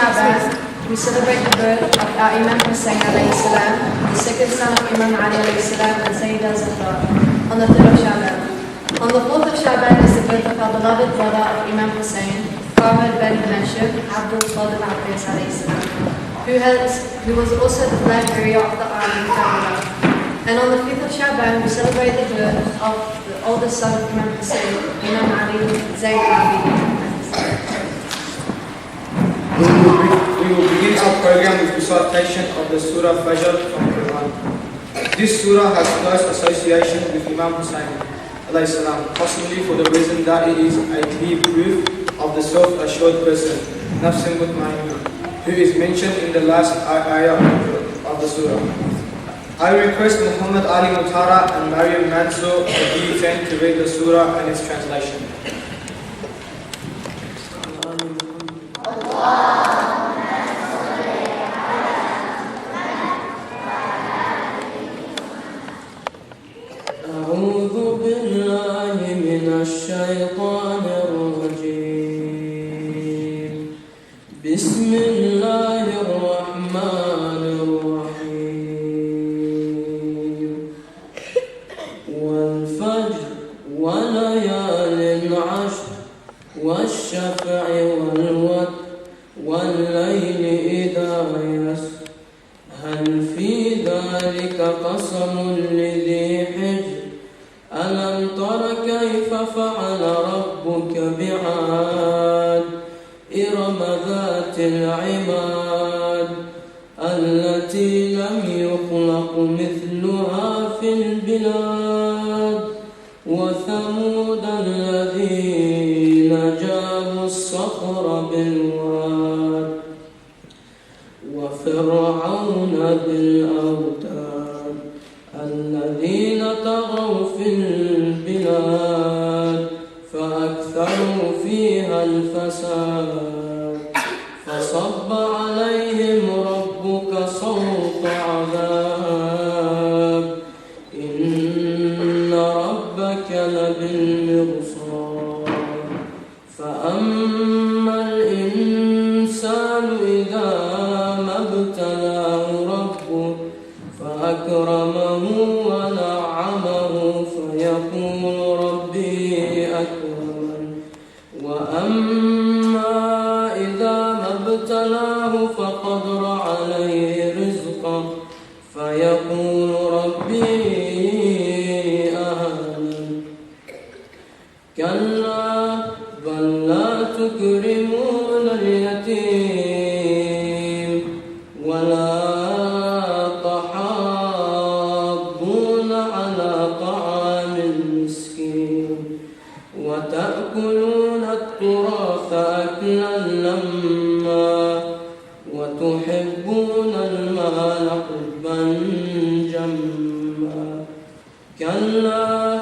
Shaban, we celebrate the birth of our Imam Hussein alayhi salam, the second son of Imam Ali alayhi salam and Sayyidah Zahra, on the 3rd of Shaban. On the 4th of Shaban is the birth of our beloved brother of Imam Hussein, Farhad bin Hashim, Abdul Fadl Abass alayhi salam, who was also the flag bearer of the army Karbala. And on the 5th of Shaban, we celebrate the birth of the oldest son of Imam Hussein, Imam Zainul Abedeen. We will begin our program with recitation of the Surah Fajr from Quran. This surah has close association with Imam Hussein alayhi salam, possibly for the reason that it is a clear proof of the self-assured person, Nafsin Mutmainna, who is mentioned in the last ayah of the surah. I request Muhammad Ali Mutara and Mariam Mansour of D10 to read the surah and its translation. أعوذ بالله من الشيطان الرجيم. بسم الله الرحمن الرحيم. والفجر وليال عشر والشفع والوتر والليل إذا يسر هل في ذلك قسم لذي حجر ألم تر كيف فعل ربك بعاد إرم ذات العماد التي لم يخلق مثلها في البلاد وثمود الذين جابوا الصخر بالواد وفرعون بالأوتاد الذين طغوا في البلاد فأكثروا فيها الفساد فصب عليهم ربك صوت عذاب إن ربك لبالمرصاد فأما الإنسان إذا ما ابتلاه ربه فأكرمه ونعمه فيقول ربي أكرمن وأما إذا ما ابتلاه فقدر عليه رزقه فيقول ربي أهانن كلا بل لا تكرمون اليتيم ولا تحاضون على طعام المسكين وتأكلون التراث أكلا لما وتحبون المال حبا جما كلا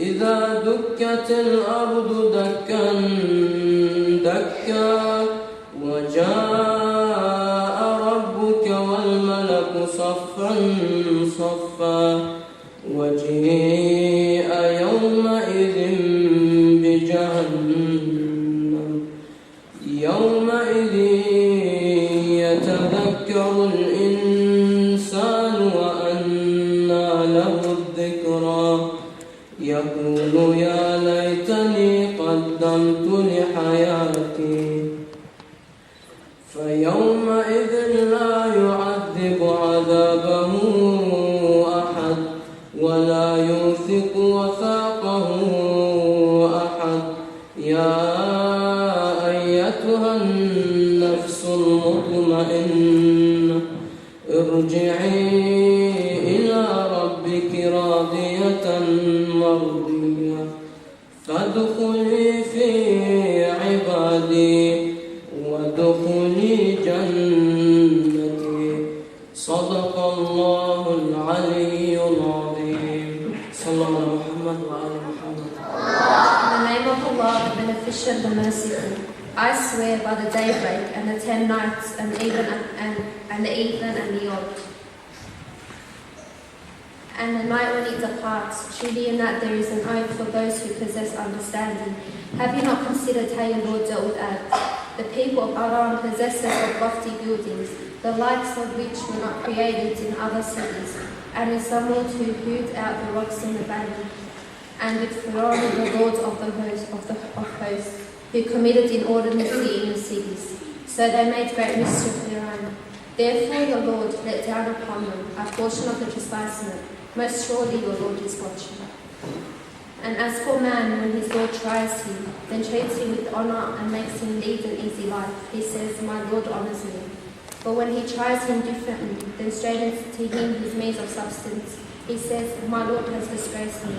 إذا دكت الأرض دكا دكا وجاء ربك والملك صفا صفا وجيء يومئذ بجهنم يومئذ يتذكر الإنسان وأنى له الذكرى يقول يا ليتني قدمت لحياتي فيومئذ لا يعذب عذابه أحد ولا يوثق وثاقه أحد يا أيتها النفس المطمئنة ارجعي إلى ربك راضية مرضية فادخلي في عبادي وادخلي جنتي صدق الله العلي العظيم صلى الله على محمد وعلى محمد. In the name of Allah, the Beneficent, the Merciful, I swear by the daybreak and the 10 nights and the evening and the odd, and the night when it departs. Truly in that there is an oath for those who possess understanding. Have you not considered how your Lord dealt with Ad? The people of Aram, possessors of lofty buildings, the likes of which were not created in other cities, and with Samud who hewed out the rocks in the valley, and with Pharaoh, the lord of hosts, who committed inordinacy in the cities. So they made great mischief therein. Therefore the Lord let down upon them a portion of the chastisement. Most surely the Lord is watching. And as for man, when his Lord tries him, then treats him with honour and makes him lead an easy life, he says, My Lord honours me. But when he tries him differently, then straightens to him his means of substance, he says, My Lord has disgraced me.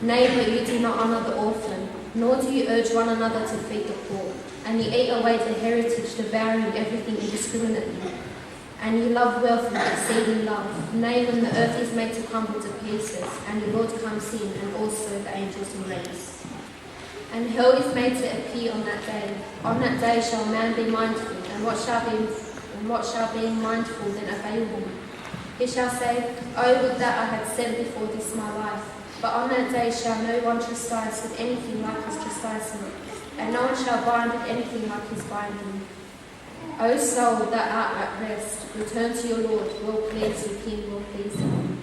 Nay, but you do not honour the orphan, nor do you urge one another to feed the poor, and you eat away the heritage, devouring everything indiscriminately. And you love wealth with exceeding love. Nay, when the earth is made to crumble to pieces, and the Lord comes in, and also the angels in race. And hell is made to appear on that day. On that day shall man be mindful, and what shall be mindful then available? He shall say, Oh, would that I had sent before this my life. But on that day shall no one chastise with anything like his chastisement, and no one shall bind with anything like his binding. O soul that art at rest, return to your Lord, well pleased with him, well pleased him.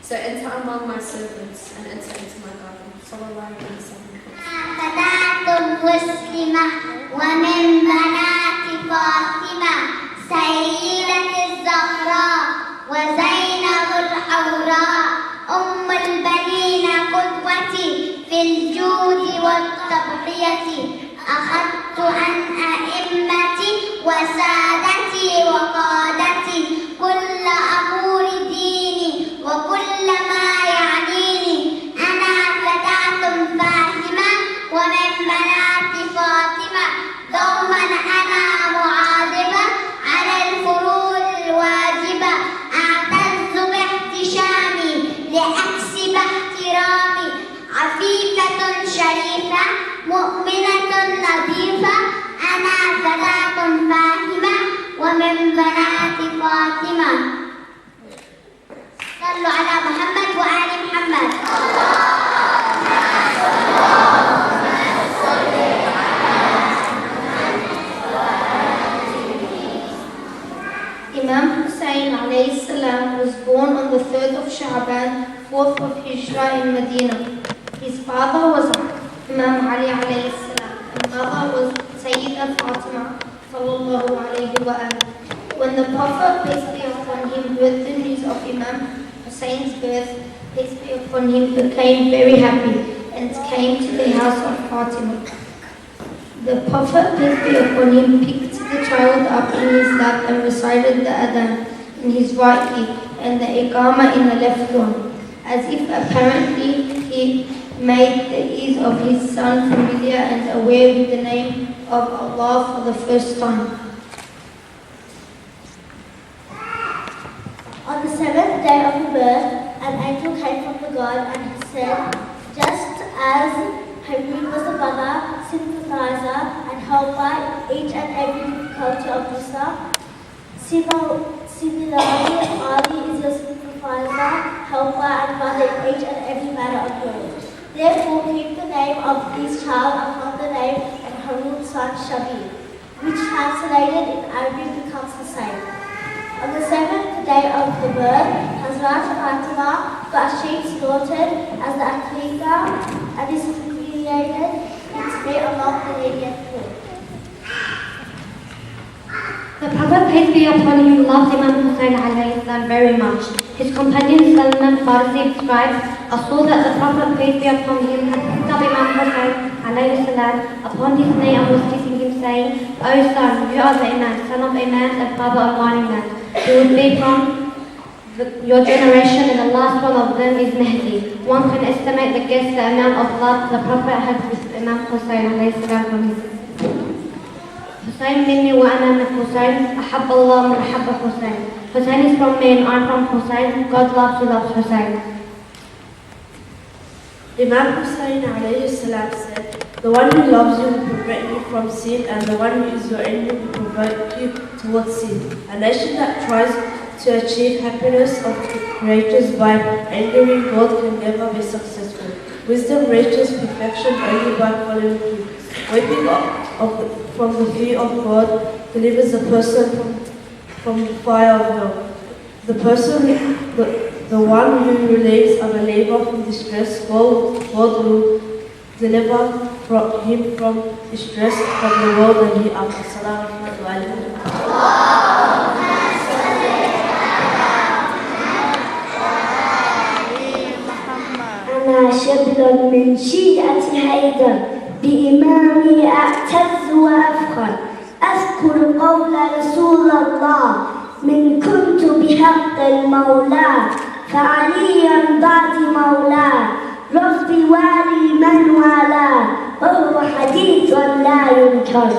So enter among my servants, and enter into my garden. Sallallahu alayhi wa sallam. فتاة مسلمة ومن بنات فاطمة سيدة الزهراء وزينب الحوراء أم البنين قدوتي في الجود والتضحية أخذت عن أئمتي وسادتي وقادتي كل أمور ديني وكل ما يعنيني أنا فتاة فاهمة ومن بنات فاطمة دوما أنا معاذبة على الفروض الواجبة أعتز باحتشامي لأكسب احترامي عفيفة شريفة مؤمنة نظيفة أنا فتاة فاهمة ومن بنات فاطمة. صلوا على محمد وآل محمد. Imam Hussein alayhi salam was born on the 3rd of Sha'ban, 4th of Hijrah in Medina. His father was Imam Ali alayhi salam, and mother was Sayyidah Fatima sallallahu alayhi wa alihi. When the Prophet, peace be upon him, heard the news of Imam Hussein's birth, peace be upon him, became very happy and came to the house of Fatima. The Prophet, peace be upon him, picked the child up in his lap and recited the adhan in his right ear and the iqama in the left one, as if apparently he made the ears of his son familiar and aware with the name of Allah for the first time. On the 7th day of the birth, an angel came from the God and he said, Just as Habib was the brother, sympathizer, and helper in each and every difficulty of Islam, similarly, Ali is your sympathizer, helper, and mother in each and every matter of yours. Therefore, keep the name of this child upon the name and Harun's son Shabir, which translated in Arabic becomes the same. On the 7th day of the birth, Hazrat Fatima got a sheep slaughtered as the Aqiqah and is affiliated its meat along the lenient food. The Prophet, peace be upon him, loved Imam Hussein alayhi salam very much. His companion Salman Farsi describes, I saw that the Prophet, peace be upon him, had picked up Imam Hussein alayhi salam upon his knee and was kissing him, saying, O son, you are the Imam, son of Imam and father of one Imam. You would be from your generation, and the last one of them is Mahdi. One can estimate the guess the amount of love the Prophet had with Imam Hussein alayhi salam from his Hussein minni wa ana min Hussein, ahabba Allah man ahabba Hussein. Hussein is from me and I'm from Hussein. God loves who loves Hussein. Imam Hussein alayhi salam said, The one who loves you will prevent you from sin, and the one who is your enemy will provoke you towards sin. A nation that tries to achieve happiness of creatures by angering God can never be successful. Wisdom reaches perfection only by following Him. Weeping from the fear of God, delivers a person from the fire of hell. The one who relieves a believer from distress, God will deliver him from distress from the world and hereafter. Assalamu alaikum. أنا شبل من شيعة هيدر بإمامي أعتز وأفخر أذكر قول رسول الله من كنت بحق المولى فعليا بعد مولاه ربي والي من والاه وهو حديث لا ينكر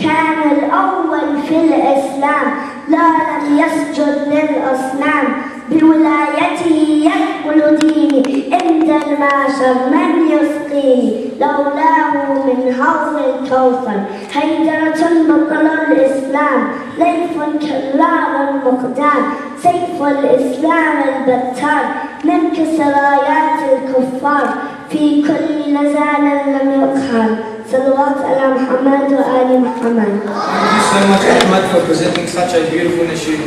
كان الأول في الإسلام لا لم يسجد للأصنام بولايته يكمل ديني عند المعشر من يسقيني لولاه من حوض الكوثر هيدرة بطل الإسلام ليف كرار المقدام سيف الإسلام البتار من كسرايات الكفار في كل لزان لم يقهر صلوات على محمد وآل محمد. Thank you so much, Ahmad, for presenting such a beautiful nasheed.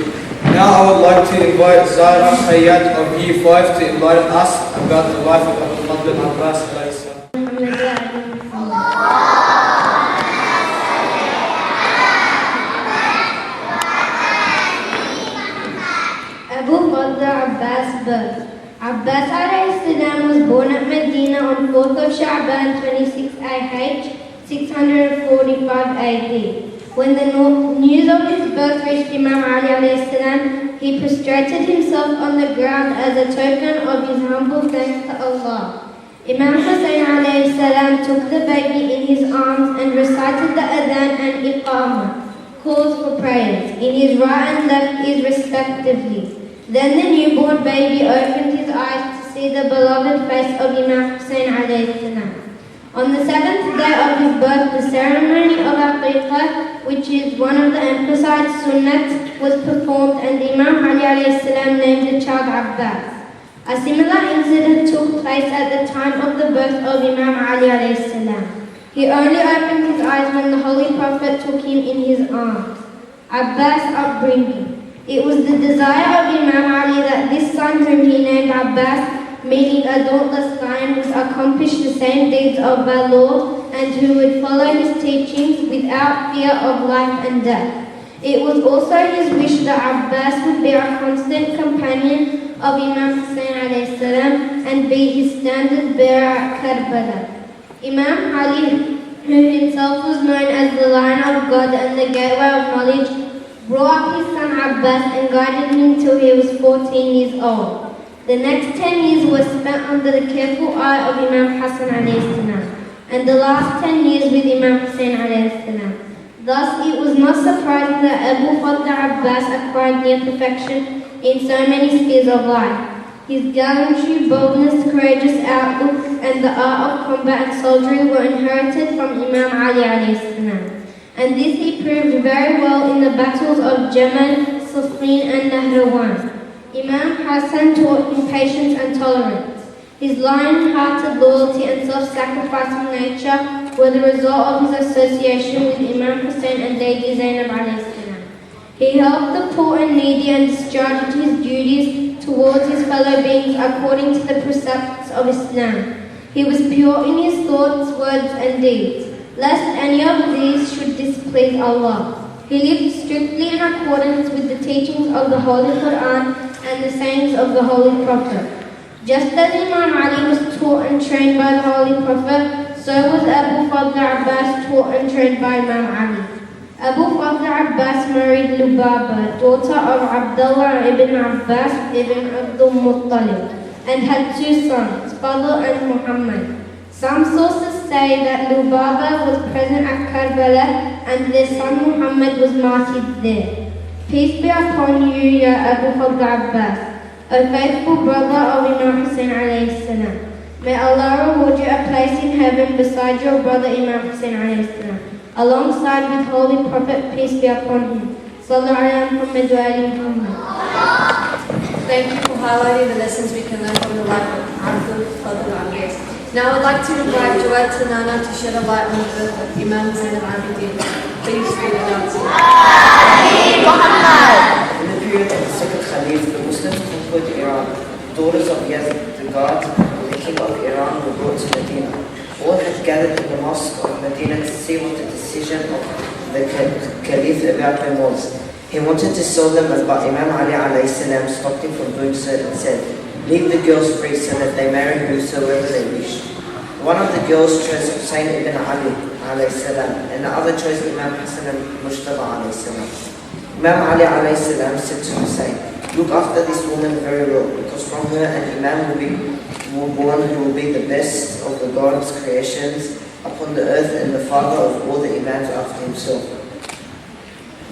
Now I would like to invite Zahra of Year 5 to enlighten us about the life of Abass ibn Ali. Abu Fadl Abbas birth. Abbas salam was born at Medina on 4th of Sha'ban 26 AH 645 AD. When the news of his birth reached Imam Ali salam, he prostrated himself on the ground as a token of his humble thanks to Allah. Imam Hussein salam took the baby in his arms and recited the adhan and iqamah, calls for prayers, in his right and left ears respectively. Then the newborn baby opened his eyes to see the beloved face of Imam Hussein salam. On the 7th day of his birth, the ceremony of Aqiqah, which is one of the emphasized sunnat, was performed and Imam Ali salam named the child Abbas. A similar incident took place at the time of the birth of Imam Ali salam. He only opened his eyes when the Holy Prophet took him in his arms. Abbas upbringing. It was the desire of Imam Ali that this son whom he named Abbas, meaning a dauntless lion, would accomplish the same deeds of valor and who would follow his teachings without fear of life and death. It was also his wish that Abbas would be a constant companion of Imam Hussein salam and be his standard bearer at Karbala. Imam Ali, who himself was known as the Lion of God and the Gateway of Knowledge, brought up his son Abbas and guided him till he was 14 years old. The next 10 years were spent under the careful eye of Imam Hassan salam, and the last 10 years with Imam Hussein salam. Thus, it was not surprising that Abu Fadl Abbas acquired near perfection in so many spheres of life. His gallantry, boldness, courageous outlook, and the art of combat and soldiery were inherited from Imam Ali salam. And this he proved very well in the battles of Jamal, Siffin, and Nahrawan. Imam Hassan taught him patience and tolerance. His lion-hearted loyalty and self-sacrificing nature were the result of his association with Imam Hussein and Lady Zainab salam. He helped the poor and needy and discharged his duties towards his fellow beings according to the precepts of Islam. He was pure in his thoughts, words and deeds, lest any of these should displease Allah. He lived strictly in accordance with the teachings of the Holy Quran and the sayings of the Holy Prophet. Just as Imam Ali was taught and trained by the Holy Prophet, so was Abu Fadl Abbas taught and trained by Imam Ali. Abu Fadl Abbas married Lubaba, daughter of Abdullah ibn Abbas ibn Abdul Muttalib, and had 2 sons, Fadl and Muhammad. Some sources say that Lubaba was present at Karbala and their son Muhammad was martyred there. Peace be upon you, Ya Abu Fadl Abbas, a faithful brother of Imam Hussein salam. May Allah reward you a place in heaven beside your brother Imam Hussein salam, alongside with Holy Prophet, peace be upon him. Sallallahu alayhi Muhammad wa ali Muhammad. Thank you for highlighting the lessons we can learn from the life of Abu Fadl Ali. Now I'd like to invite Jawad Tanana to shed a light on the birth of Imam Zainul Abedeen. Please read it out to In the period of the second Khalif, the Muslims conquered Iran. The daughters of Yazid the God, the king of Iran, were brought to Medina. All had gathered in the mosque of Medina to see what the decision of the Caliph about them was. He wanted to sell them, but Imam Ali alayhi salam stopped him from doing so and said, "Leave the girls free so that they marry whosoever they wish." One of the girls chose Hussein ibn Ali alayhi salam, and the other chose Imam Hussein alayhi salam. Imam Ali alayhi salam said to Hussein, "Look after this woman very well, because from her an Imam will be born who will be the best of the God's creations upon the earth and the father of all the Imams after himself."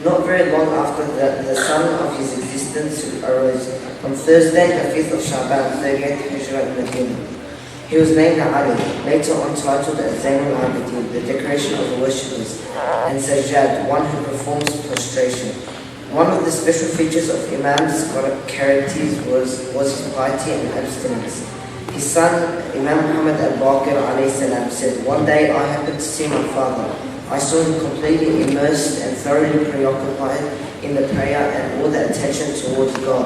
Not very long after the sun of his existence arose, on Thursday, the 5th of Shaban, 38th Hijrah in Medina. He was named Ali, later on titled as Zainul Abedeen, the decoration of the worshippers, and Sajjad, one who performs prostration. One of the special features of Imam's characters was his piety and abstinence. His son, Imam Muhammad al-Baqir alayhi salam, said, "One day I happened to see my father. I saw him completely immersed and thoroughly preoccupied in the prayer and all the attention towards God.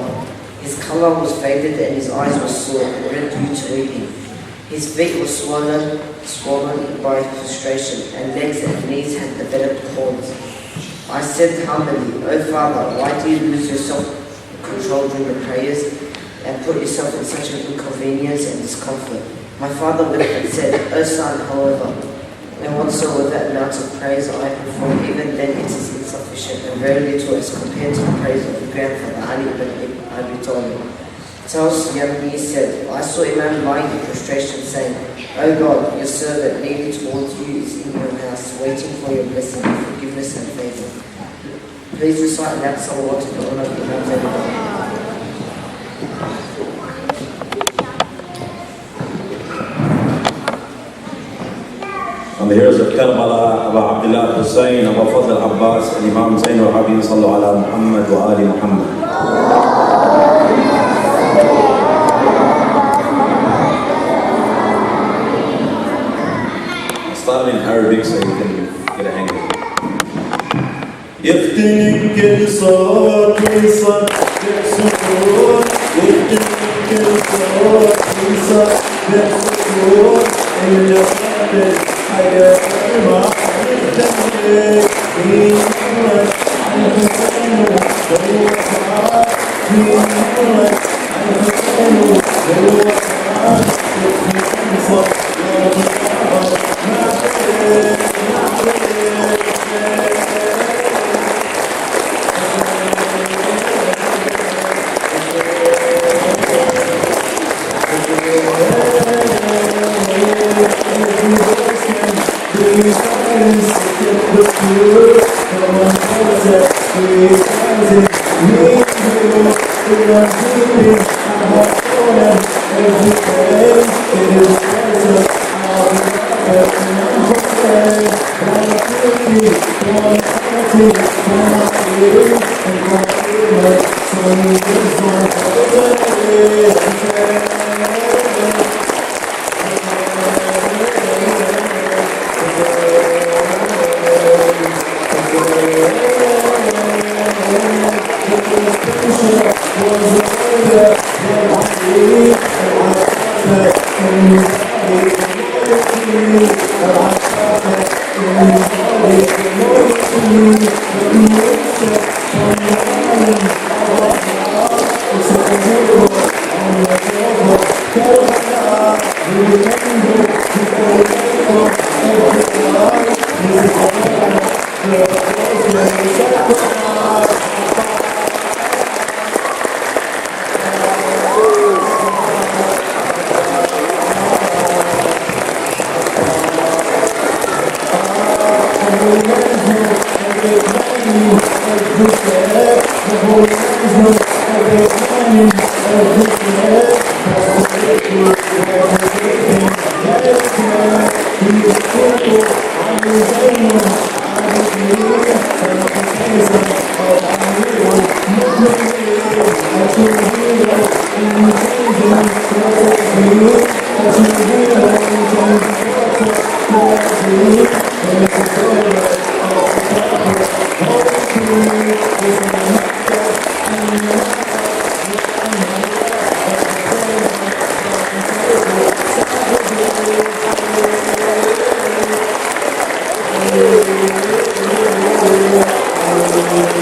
His color was faded and his eyes were sore and red due to weeping. His feet were swollen by prostration, and legs and knees had developed cords. I said humbly, 'Oh Father, why do you lose your self-control during the prayers and put yourself in such an inconvenience and discomfort?' My father wept and said, 'Oh son, however, and whatsoever amount of praise I perform, even then it is insufficient and very little as compared to the praise of the grandfather Ali ibn Abi Talib.' Tells Yamni said, 'I saw Imam lying in prostration saying, "Oh God, your servant leaning towards you is in your house, waiting for your blessing, forgiveness and favor." Please recite that salawat in honor of Imam Zainul Abedeen. On the heroes of Karbala, Abu Abdullah Hussein, Abu Fadl Abass, and Imam Zainul Abedeen, sallu ala Muhammad wa ali Muhammad. Started in Arabic so you can get a hang of it. يفتنك كل صوت ويصدق سكوت، يفتنك كل صوت ويصدق سكوت، إلا صدق حياة ما يفتنك في نورك عن حسين والوفاء، في نورك عن حسين والوفاء، يفتنك صوت Thank you.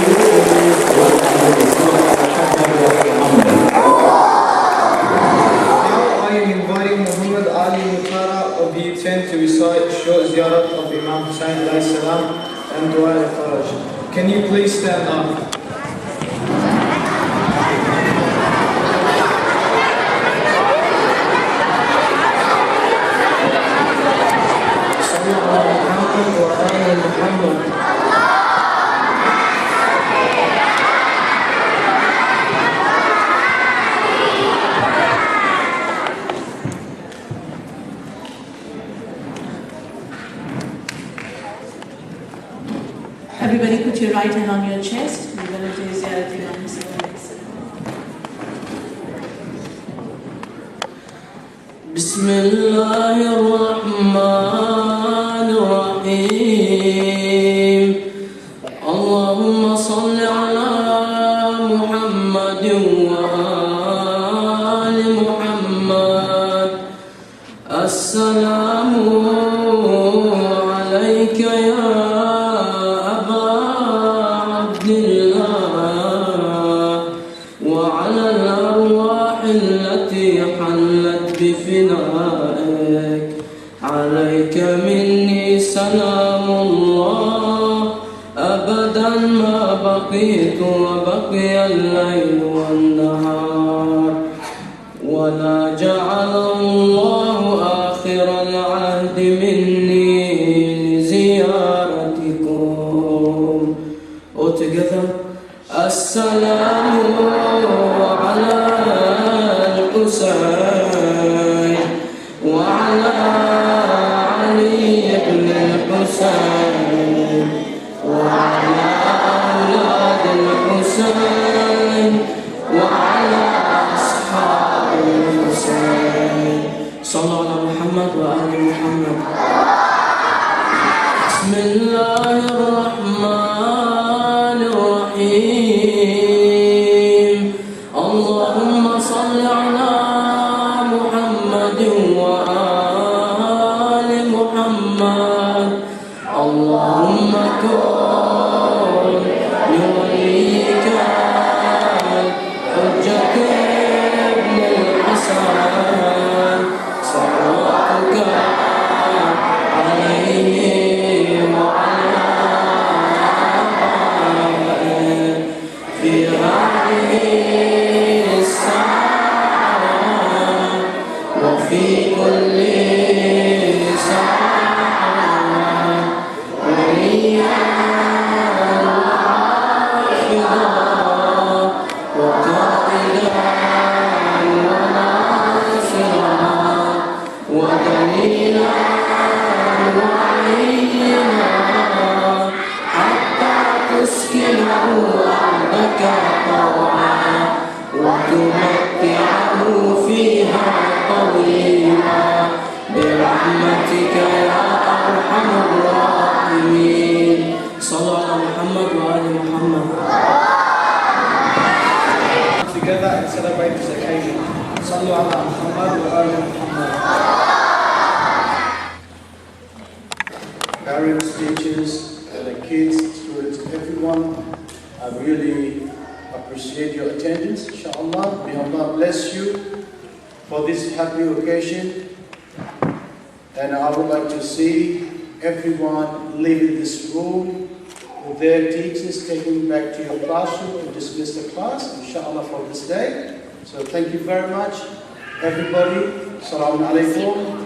I am inviting Muhammad Ali Mutara of the 10 to recite short ziyarat of Imam Hussein alayhi salam and dua al-faraj. Can you please stand up? Everybody put your right hand on your chest. We're going to do Ziyarat Imam Hussein alayhi salam. Bismillahirrahmanirrahim. Allahumma salli ala Muhammadin wa ali Muhammad. Assalamu alayka ya وعلى الأرواح التي حلت بفنائك عليك مني سلام الله أبدا ما بقيت وبقي الليل والنهار ولا جعل الله آخر العهد مني لزيارتكم. All together. السلام على الحسين وعلى علي بن الحسين وعلى أولاد الحسين وعلى أصحاب الحسين. صلوا على محمد وآل محمد. بسم الله الرحمن الرحيم. اللهم صل على محمد وآل محمد. اللهم كن لوليك حجة ابن الحسن صلواتك عليه وعلى في هذه الساعة وفي كل ساعة وليا وحافظا وقائدا وناصرا ودليلا وعينا حتى تسكنه أرضك طوعا وتمتعه فيها طويلا برحمتك يا أرحم الراحمين. صلوا على محمد وآل محمد. Together and celebrate this occasion. Sallu ala Muhammad wa ali Muhammad. Parents, teachers, the kids, students, everyone, I really appreciate your attendance, inshallah. May Allah bless you for this happy occasion. And I would like to see everyone leaving this room with their teachers, taking back to your classroom to dismiss the class, inshallah, for this day. So thank you very much, everybody. Assalamu alaikum.